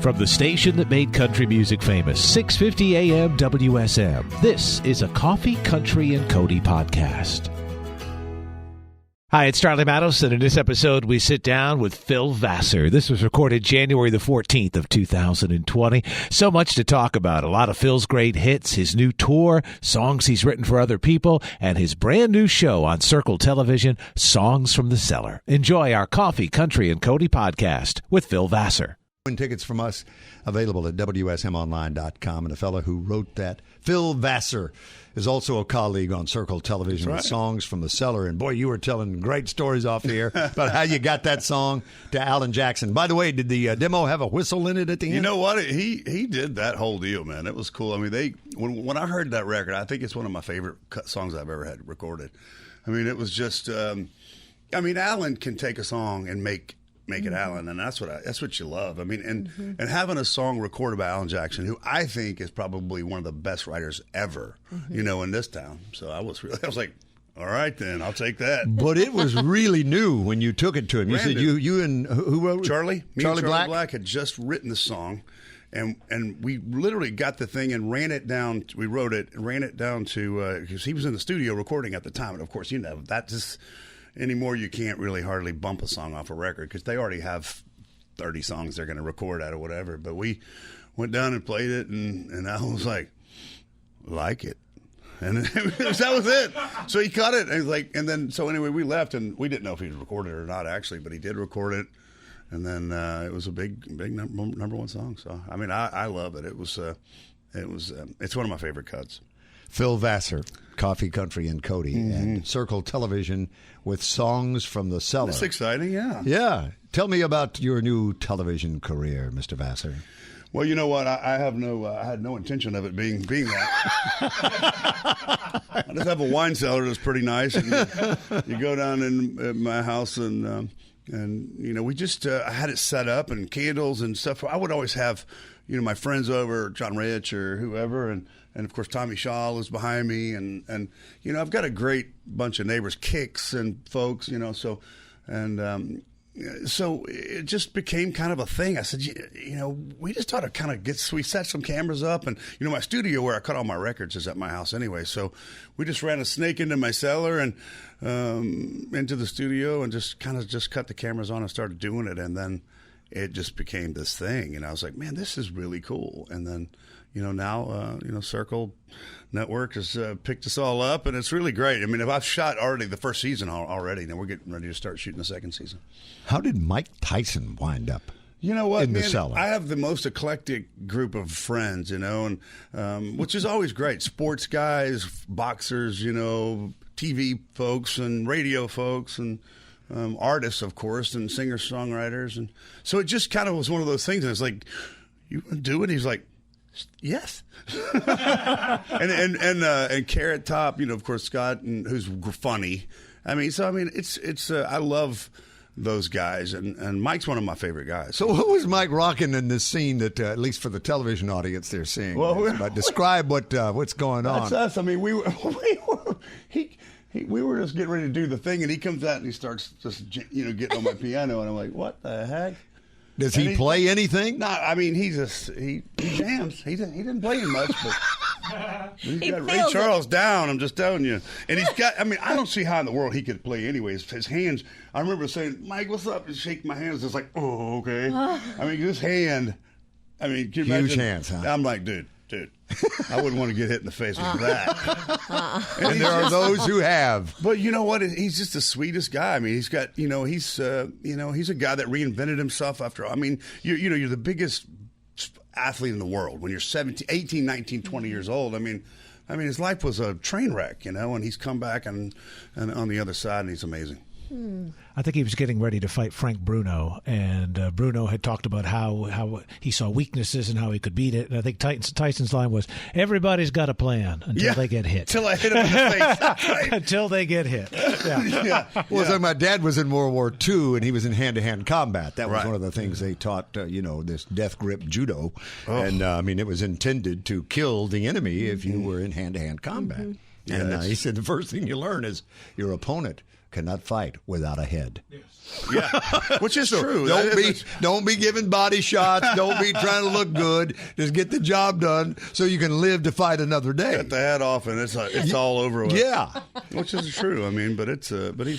From the station that made country music famous, 650 AM WSM, this is a Coffee, Country, and Cody podcast. Hi, it's Charlie Mattos, and in this episode, we sit down with Phil Vassar. This was recorded January the 14th of 2020. So much to talk about. A lot of Phil's great hits, his new tour, songs he's written for other people, and his brand new show on Circle Television, Songs from the Cellar. Enjoy our Coffee, Country, and Cody podcast with Phil Vassar. Tickets from us available at WSMOnline.com. And the fellow who wrote that, Phil Vassar, is also a colleague on Circle Television with Songs from the Cellar. And boy, you were telling great stories off the air about how you got that song to Alan Jackson. By the way, did the demo have a whistle in it at the end? You know what? He did that whole deal, man. It was cool. I mean, when I heard that record, I think it's one of my favorite songs I've ever had recorded. I mean, it was just, Alan can take a song and make it Alan, and that's what you love. I mean, and having a song recorded by Alan Jackson, who I think is probably one of the best writers ever, in this town. So I was like, all right, then I'll take that. But it was really new when you took it to him. You said you and who wrote it? Charlie Black? Black had just written the song, and we literally got the thing and ran it down. We wrote it, ran it down to because he was in the studio recording at the time, and of course, that just. Anymore, you can't really hardly bump a song off a record because they already have 30 songs they're going to record out or whatever. But we went down and played it, and I was like it. And that was it. So he cut it, and then anyway, we left, and we didn't know if he recorded it or not, actually, but he did record it. And then it was a big number one song. So, I mean, I love it. It's one of my favorite cuts. Phil Vassar, Coffee, Country, and Cody, and Circle Television with Songs from the Cellar. That's exciting, yeah. Yeah. Tell me about your new television career, Mr. Vassar. Well, you know what? I had no intention of it being that. I just have a wine cellar that's pretty nice. And you go down in my house and we just I had it set up and candles and stuff. I would always have my friends over, John Rich or whoever, and of course Tommy Shaw was behind me, and I've got a great bunch of neighbors, Kicks and folks, so it just became kind of a thing. I said, we just ought to kind of we set some cameras up, and my studio where I cut all my records is at my house anyway, so we just ran a snake into my cellar and into the studio and just cut the cameras on and started doing it, and then it just became this thing, and I was like, man, this is really cool. And then now Circle Network has picked us all up, and it's really great. I mean, if I've shot already the first season already, then we're getting ready to start shooting the second season. How did Mike Tyson wind up? You know what, in the man, cellar? I have the most eclectic group of friends, and which is always great. Sports guys, boxers, TV folks, and radio folks, and artists, of course, and singer-songwriters. And so it just kind of was one of those things. And it's like, you want to do it? He's like, yes. and Carrot Top, of course, Scott, and who's funny. It's I love those guys, and Mike's one of my favorite guys. So what was Mike rocking in this scene that, at least for the television audience, they're seeing? Well, describe what's going on. That's us. I mean, we were just getting ready to do the thing, and he comes out and he starts just getting on my piano, and I'm like, what the heck? Does he play anything? No, I mean, he jams. He didn't play much, but he's got Ray Charles down, I'm just telling you. And he's got, I don't see how in the world he could play anyways. His hands, I remember saying, Mike, what's up? And shake my hands. It's like, oh, okay. His hand, can you huge imagine? Hands, huh? I'm like, dude, I wouldn't want to get hit in the face with that. And there are those who have. But you know what? He's just the sweetest guy. I mean, he's got, he's a guy that reinvented himself after. You're the biggest athlete in the world when you're 17, 18, 19, 20 years old. I mean, his life was a train wreck, and he's come back and on the other side, and he's amazing. I think he was getting ready to fight Frank Bruno, and Bruno had talked about how he saw weaknesses and how he could beat it. And I think Tyson's line was, everybody's got a plan until they get hit. Until I hit him in the face. That's right. Until they get hit. Yeah. So my dad was in World War II, and he was in hand-to-hand combat. That was one of the things they taught, this death grip judo. Oh. And, it was intended to kill the enemy if you were in hand-to-hand combat. And he said the first thing you learn is your opponent cannot fight without a head. Yeah, which is true. Don't be giving body shots. Don't be trying to look good. Just get the job done so you can live to fight another day. Cut the head off and it's all over with. Yeah, which is true. I mean, but he's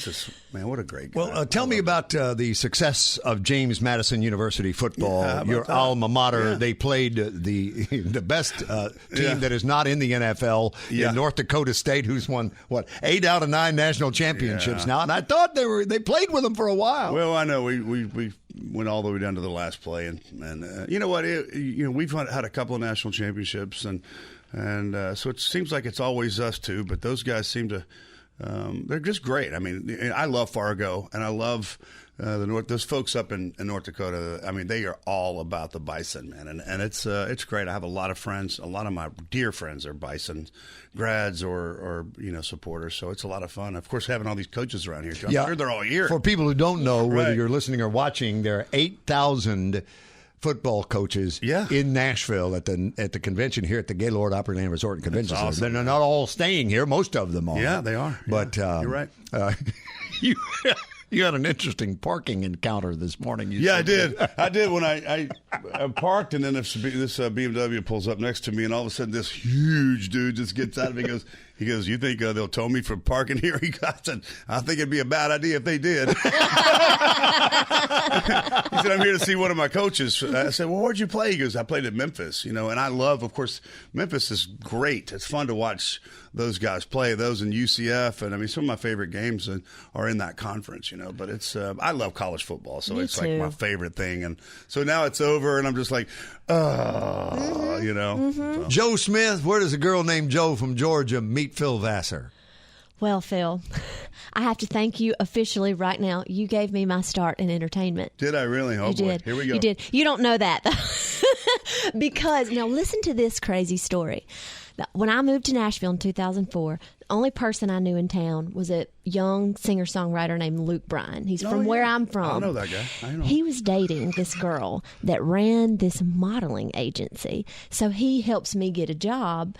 just, man, what a great guy. Well, tell me about the success of James Madison University football. Your alma mater. Yeah. They played the best team that is not in the NFL in North Dakota State, who's won 8 out of 9 national championships now. And I thought they played with them for a while. Well, I know we went all the way down to the last play, and you know what? We've had a couple of national championships, and so it seems like it's always us two. But those guys seem to they're just great. I mean, I love Fargo, and I love those folks up in North Dakota. I mean, they are all about the Bison, man, and it's great. I have a lot of friends. A lot of my dear friends are Bison grads or supporters, so it's a lot of fun. Of course, having all these coaches around here, I'm sure they're all here. For people who don't know, whether you're listening or watching, there are 8,000 football coaches in Nashville at the convention here at the Gaylord Opryland Resort and Convention Center. Awesome. They're not all staying here. Most of them are. Yeah, they are. But you're right. You had an interesting parking encounter this morning. I did. I did when I parked, and then this BMW pulls up next to me, and all of a sudden this huge dude just gets out of me. He goes, you think they'll tow me for parking here? I said, I think it'd be a bad idea if they did. He said, I'm here to see one of my coaches. I said, well, where'd you play? He goes, I played at Memphis, and I love, of course, Memphis is great. It's fun to watch those guys play, those in UCF, and I mean, some of my favorite games are in that conference, but it's, I love college football, so it's like my favorite thing, and so now it's over, and I'm just like, So. Jo Smith, where does a girl named Jo from Georgia meet Phil Vassar? Well, Phil, I have to thank you officially right now. You gave me my start in entertainment. Did I really? Oh, you did. Here we go. You did. You don't know that, because, now listen to this crazy story. When I moved to Nashville in 2004, the only person I knew in town was a young singer-songwriter named Luke Bryan. He's from where I'm from. I know that guy. I know. He was dating this girl that ran this modeling agency. So he helps me get a job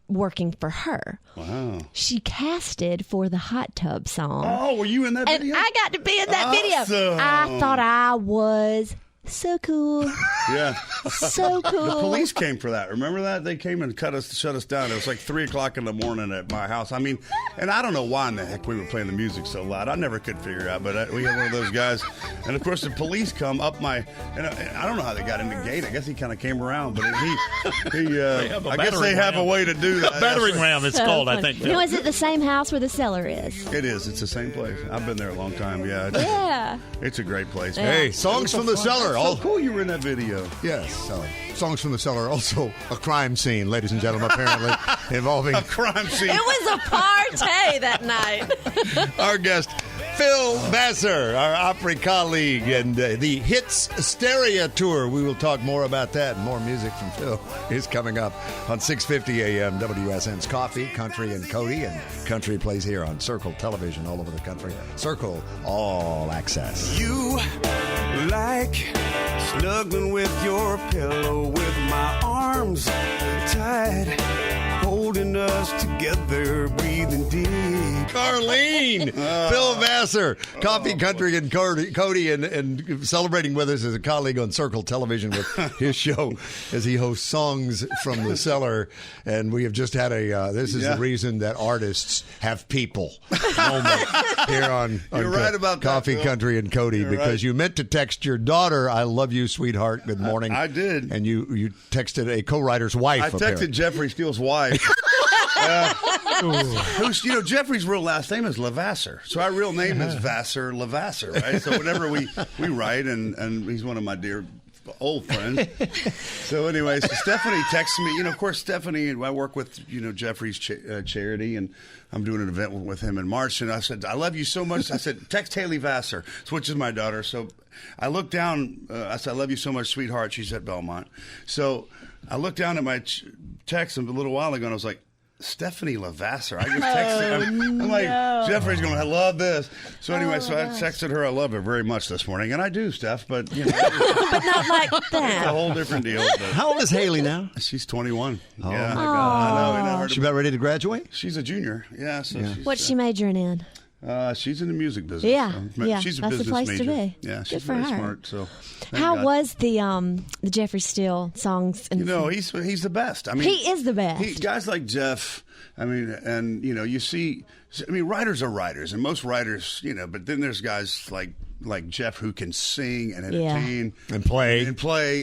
working for her. Wow. She casted for the Hot Tub song. Oh, were you in that video? And I got to be in that video. Awesome. I thought I was so cool. Yeah. So cool. The police came for that. Remember that? They came and shut us down. It was like 3 o'clock in the morning at my house. I mean, and I don't know why in the heck we were playing the music so loud. I never could figure out, but we had one of those guys. And of course, the police come up and I don't know how they got in the gate. I guess he kind of came around, but I guess they have a way to do that. A battering ram, it's called, funny. I think. Is it the same house where the Cellar is? It is. It's the same place. I've been there a long time. Yeah. Yeah. It's a great place. Yeah. Hey, songs from the Cellar. So cool you were in that video. Yes. Songs from the Cellar. Also a crime scene, ladies and gentlemen, apparently, involving a crime scene. It was a party that night. Our guest, Phil Vassar, our Opry colleague, and the Hits Stereo Tour. We will talk more about that, and more music from Phil is coming up on 650 AM WSM's Coffee, Country, and Cody. And country plays here on Circle Television all over the country. Circle All Access. You like snuggling with your pillow with my arms tight, holding us together, breathing deep. Carlene, Phil Vassar, Coffee, Country, and Cody, and celebrating with us as a colleague on Circle Television with his show as he hosts Songs from the Cellar. And we have just had this is the reason that artists have people moment here on You're right about Coffee, that, Country, and Cody, You're because right. you meant to text your daughter, I love you, sweetheart, good morning. I did. And you texted a co-writer's wife. I texted Jeffrey Steele's wife. Who's, Jeffrey's real last name is Levassar. So our real name is Vassar Levassar, right? So whenever we write, and he's one of my dear old friends. So anyway, Stephanie texted me. Of course, Stephanie, I work with, Jeffrey's charity, and I'm doing an event with him in March. And I said, I love you so much. I said, text Haley Vassar, which is my daughter. So I looked down. I said, I love you so much, sweetheart. She's at Belmont. So I looked down at my text a little while ago, and I was like, Stephanie Levassar. I just texted I'm like, Jeffrey's going to love this. So anyway, I texted her, I love her very much this morning. And I do, Steph, but but not like it's that. a whole different deal. How old is Haley now? She's 21. Oh, yeah. my God. I know. She about ready to graduate? She's a junior. Yeah. So What's she majoring in? She's in the music business. Yeah, She's a that's the business place major. to be. Yeah, Good she's for very her. smart. So, How was the Jeffrey Steele songs? He's the best. I mean, he is the best. Guys like Jeff. I mean, and you see. I mean, writers are writers, and most writers, but then there's guys like Jeff who can sing and entertain and play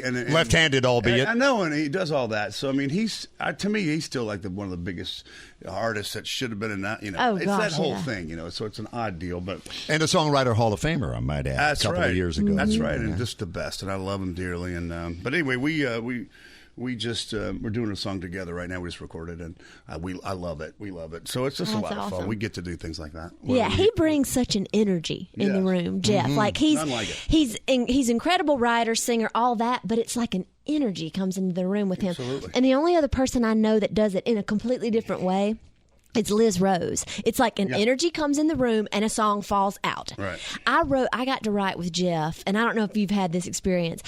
and left-handed, albeit. I know, and he does all that. So I mean, to me he's still like one of the biggest artists that should have been in that. It's that whole thing. So it's an odd deal, but and a songwriter Hall of Famer, I might add. That's a couple of years ago. That's right, and just the best, and I love him dearly. And but anyway, we just we're doing a song together right now. We just recorded, and I love it. We love it. So it's just a lot of fun. We get to do things like that. He brings such an energy in the room, Jeff. Like he's incredible writer, singer, all that, but it's like an energy comes into the room with him. Absolutely. And the only other person I know that does it in a completely different way, it's Liz Rose. It's like an energy comes in the room and a song falls out. Right. I got to write with Jeff, and I don't know if you've had this experience.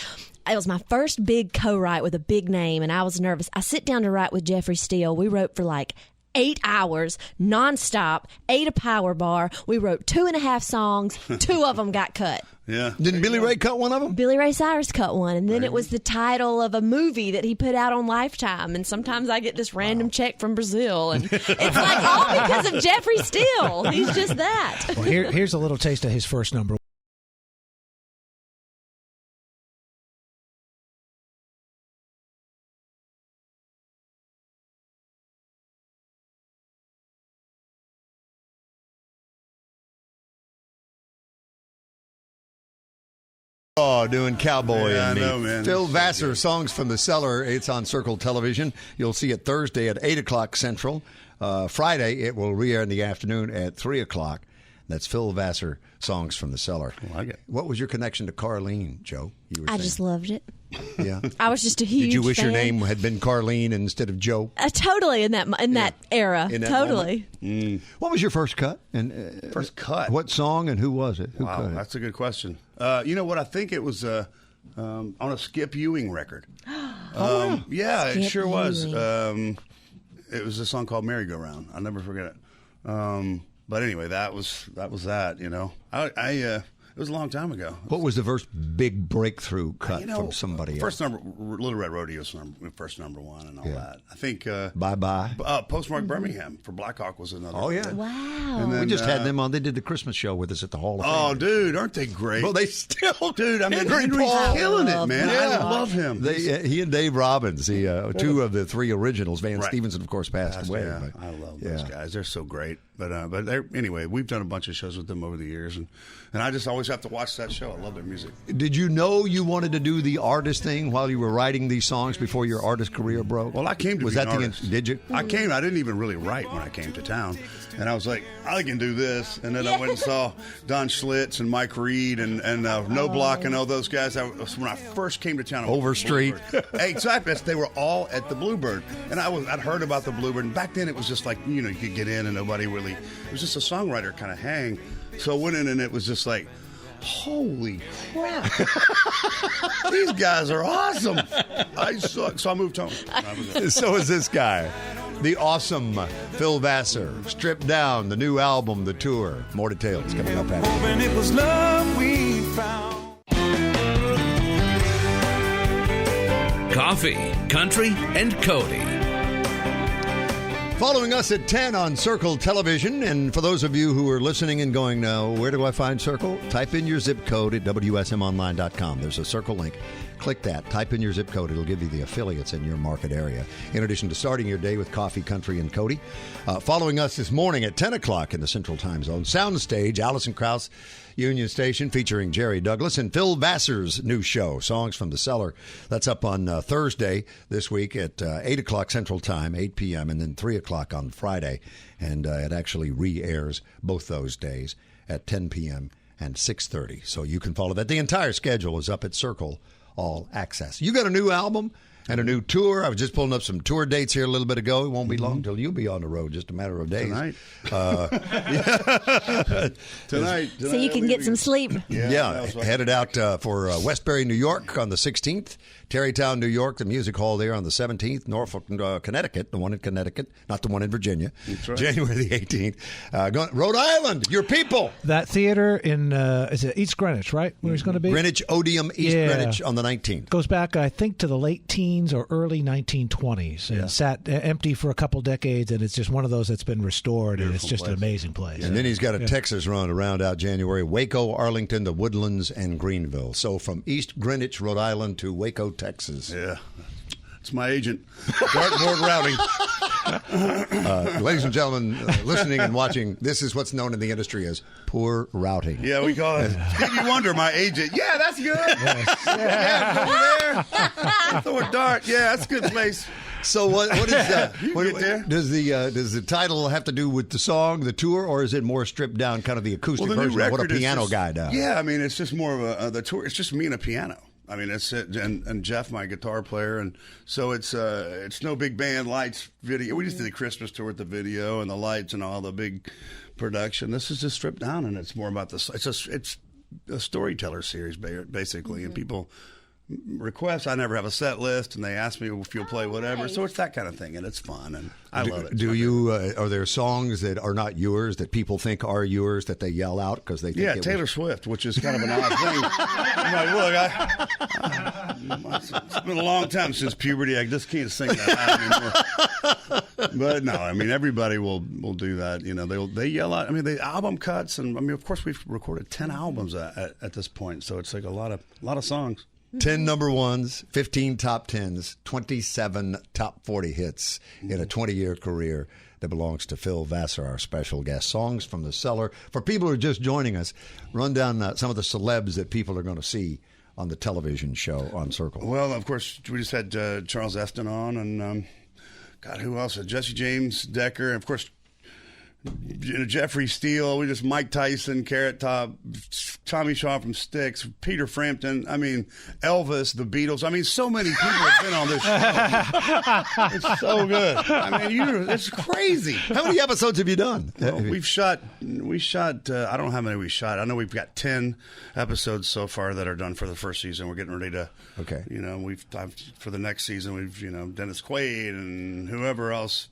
It was my first big co-write with a big name, and I was nervous. I sit down to write with Jeffrey Steele. We wrote for like 8 hours, nonstop, ate a power bar. We wrote 2.5 songs. 2 of them got cut. Yeah. Didn't Billy Ray cut one of them? Billy Ray Cyrus cut one, and then it was the title of a movie that he put out on Lifetime. And sometimes I get this random check from Brazil, and it's like all because of Jeffrey Steele. He's just that. Well, here's a little taste of his first number. Doing Cowboy Yeah, and Me. I know, man. Phil Vassar, Songs from the Cellar. It's on Circle Television. You'll see it Thursday at 8 o'clock Central. Friday, it will re-air in the afternoon at 3 o'clock. That's Phil Vassar, Songs from the Cellar. I like it. What was your connection to Carlene, Joe? You were I saying. just loved it. Yeah. I was just a huge Did you wish fan. your name had been Carlene instead of Joe? Totally in that era. In that totally. What was your first cut? And First cut? What song and who was it? Who Wow, cut it? that's a good question. You know what? I think it was on a Skip Ewing record. Yeah, it Skip sure was. Ewing. It was a song called Merry Go Round. I'll never forget it. But anyway, that was that. It was a long time ago. What was the first big breakthrough cut from somebody first else? Little Red Rodeo's first number one and all that. I think Bye-bye. Postmark Birmingham for Blackhawk was another. Oh, yeah. Wow. And then, We just had them on. They did the Christmas show with us at the Hall of Fame. Oh, dude, aren't they great? Well, they still... Dude, I mean, Henry's Henry's killing it, man. Yeah. I love him. He and Dave Robbins, two of the 3 originals. Van Stevenson, of course, passed away. Yeah, but, I love those guys. They're so great. But anyway, we've done a bunch of shows with them over the years, and I just always have to watch that show. I love their music. Did you know you wanted to do the artist thing while you were writing these songs before your artist career broke? Well, I came to was be that an the artist. Did you? I didn't even really write when I came to town, and I was like, I can do this. And then I went and saw Don Schlitz and Mike Reed and No Block and all those guys. When I first came to town, I went to Overstreet. Bluebird. Exactly. They were all at the Bluebird, and I'd heard about the Bluebird. And back then, it was just like you could get in, and nobody really. It was just a songwriter kind of hang. So I went in, and it was just like, holy crap! These guys are awesome. So I moved home. So is this guy. The awesome Phil Vassar. Stripped Down, the new album, the tour. More details coming up after. Hoping it was love we found. Coffee, Country, and Cody. Following us at 10 on Circle Television. And for those of you who are listening and going, now, where do I find Circle? Type in your zip code at WSMOnline.com. There's a Circle link. Click that. Type in your zip code. It'll give you the affiliates in your market area. In addition to starting your day with Coffee, Country, and Cody. Following us this morning at 10 o'clock in the Central Time Zone. Soundstage, Allison Krauss, Union Station, featuring Jerry Douglas and Phil Vassar's new show, Songs from the Cellar. That's up on Thursday this week at 8 o'clock Central Time, 8 p.m., and then 3 o'clock on Friday. And it actually re-airs both those days at 10 p.m. and 6:30. So you can follow that. The entire schedule is up at Circle All Access. You got a new album? And a new tour. I was just pulling up some tour dates here a little bit ago. It won't be long until you'll be on the road, just a matter of days. Tonight. Tonight. So you can get some sleep. Yeah, headed out for Westbury, New York on the 16th. Terrytown, New York, the music hall there on the 17th. Norfolk, Connecticut, the one in Connecticut, not the one in Virginia. That's right. January the 18th. Rhode Island, your people. That theater in, is it East Greenwich, right? Where he's going to be? Greenwich, Odeum, East Greenwich on the 19th. Goes back, I think, to the late teens or early 1920s. And sat empty for a couple decades, and it's just one of those that's been restored, and it's just an amazing place. And then he's got a Texas run around out January. Waco, Arlington, the Woodlands, and Greenville. So from East Greenwich, Rhode Island to Waco, Texas. Yeah. It's my agent. Dartboard routing. Ladies and gentlemen, listening and watching, this is what's known in the industry as poor routing. Yeah, we call it Stevie Wonder, my agent. Yeah, that's good. Yes. Yeah, over there. Throw a dart. Yeah, that's a good place. So what is that? Get there. Does the title have to do with the song, the tour, or is it more stripped down, kind of the acoustic version of what a piano guy does? Yeah, I mean, it's just more of the tour. It's just me and a piano. I mean, it's it, and Jeff, my guitar player, and so it's no big band, lights, video. We just did the Christmas tour with the video and the lights and all the big production. This is just stripped down, and it's more about the. It's a storyteller series basically, and people request. I never have a set list, and they ask me if you'll play whatever. So it's that kind of thing, and it's fun, and I love it. Do you? Are there songs that are not yours that people think are yours that they yell out because they think? Yeah, Taylor Swift, which is kind of an odd thing. I'm like, look, it's been a long time since puberty. I just can't sing that anymore. But no, I mean, everybody will do that. You know, they yell out. I mean, the album cuts, and I mean, of course, we've recorded 10 albums at this point, so it's like a lot of songs. 10 number ones, 15 top 10s, 27 top 40 hits in a 20-year career that belongs to Phil Vassar, our special guest. Songs from the Cellar. For people who are just joining us, run down some of the celebs that people are going to see on the television show on Circle. Well, of course, we just had Charles Esten on, and God, who else? Jesse James Decker, and of course, Jeffrey Steele, Mike Tyson, Carrot Top, Tommy Shaw from Styx, Peter Frampton, I mean, Elvis, the Beatles. I mean, so many people have been on this show. It's so good. I mean, it's crazy. How many episodes have you done? Well, we shot, I don't know how many we shot. I know we've got 10 episodes so far that are done for the first season. We're getting ready to, for the next season, we've, Dennis Quaid and whoever else.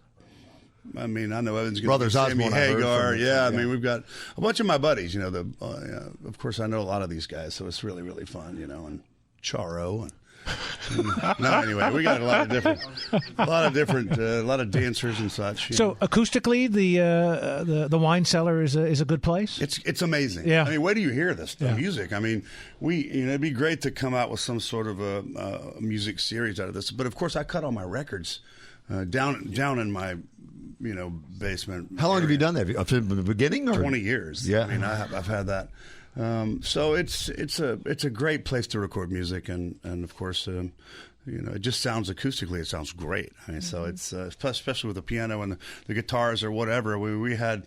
I mean, I know Evan's going to be Sammy Hagar. I mean, we've got a bunch of my buddies. Of course, I know a lot of these guys, so it's really, really fun. And Charo. Anyway, we got a lot of dancers and such. So acoustically, the wine cellar is a good place. It's amazing. Yeah. I mean, where do you hear this music? I mean, it'd be great to come out with some sort of a music series out of this. But of course, I cut all my records down in my basement. How long have you done that? Up to the beginning, or 20 years? Yeah, I mean, I've had that. So it's a great place to record music, and of course, it just sounds acoustically. It sounds great. I mean, so it's especially with the piano and the guitars or whatever. We've had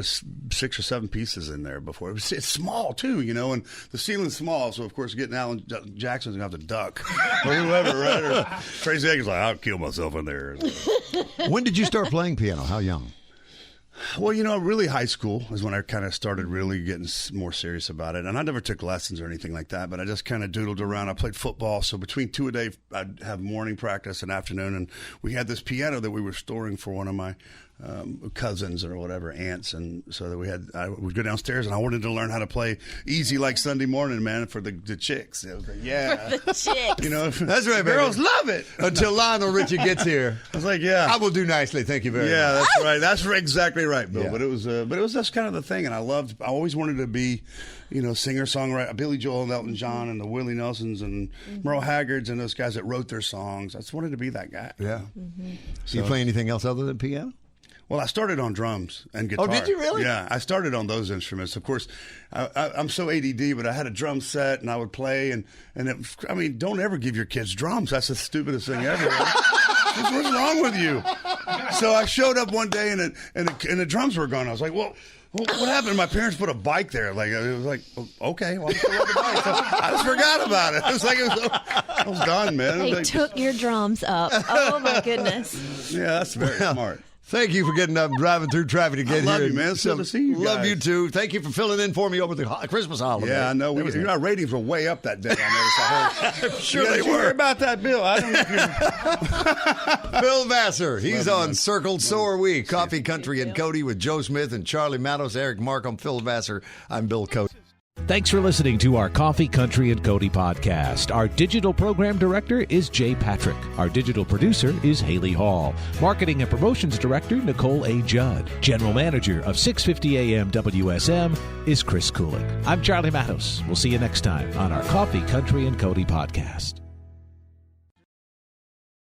6 or 7 pieces in there before. It's small too, and the ceiling's small. So of course, getting Alan Jackson's gonna have to duck or whoever, right? Or Tracy Higgins like, I'll kill myself in there. When did you start playing piano? How young? Well, really high school is when I kind of started really getting more serious about it. And I never took lessons or anything like that, but I just kind of doodled around. I played football, so between 2 a day, I'd have morning practice and afternoon. And we had this piano that we were storing for one of my cousins or whatever, aunts, and so that I would go downstairs and I wanted to learn how to play Easy Like Sunday Morning, man, for the chicks. I was like, yeah. For the chicks. That's right, girls baby. love it. Until Lionel Richie gets here. I was like, yeah. I will do nicely, thank you very much. Yeah, that's right. That's exactly right, Bill. Yeah. But it was just kind of the thing, and I always wanted to be, singer-songwriter, Billy Joel and Elton John and the Willie Nelsons and Merle Haggards and those guys that wrote their songs. I just wanted to be that guy. Yeah. Mm-hmm. So you play anything else other than piano? Well, I started on drums and guitar. Oh, did you really? Yeah, I started on those instruments. Of course, I'm so ADD, but I had a drum set and I would play. And don't ever give your kids drums. That's the stupidest thing ever. What's wrong with you? So I showed up one day and the drums were gone. I was like, well, what happened? My parents put a bike there. Like it was like, okay, well, I'm still on the bike. So I just forgot about it. It was like I was gone, man. They like, took your drums up. Oh my goodness. Yeah, that's very smart. Thank you for getting up and driving through traffic to get here. Love you, man. It's good to see you guys. Love you, too. Thank you for filling in for me over the Christmas holiday. Yeah, I know. Our ratings were way up that day. I noticed. I'm sure they were. About that, Bill. I don't know if Bill Vassar. He's Love on you, Circle. So are we. Coffee Country and Cody with Jo Smith and Charlie Mattos, Eric Markham, Phil Vassar. I'm Bill Cody. Thanks for listening to our Coffee, Country, and Cody podcast. Our digital program director is Jay Patrick. Our digital producer is Haley Hall. Marketing and promotions director, Nicole A. Judd. General manager of 650 AM WSM is Chris Kulik. I'm Charlie Mattos. We'll see you next time on our Coffee, Country, and Cody podcast.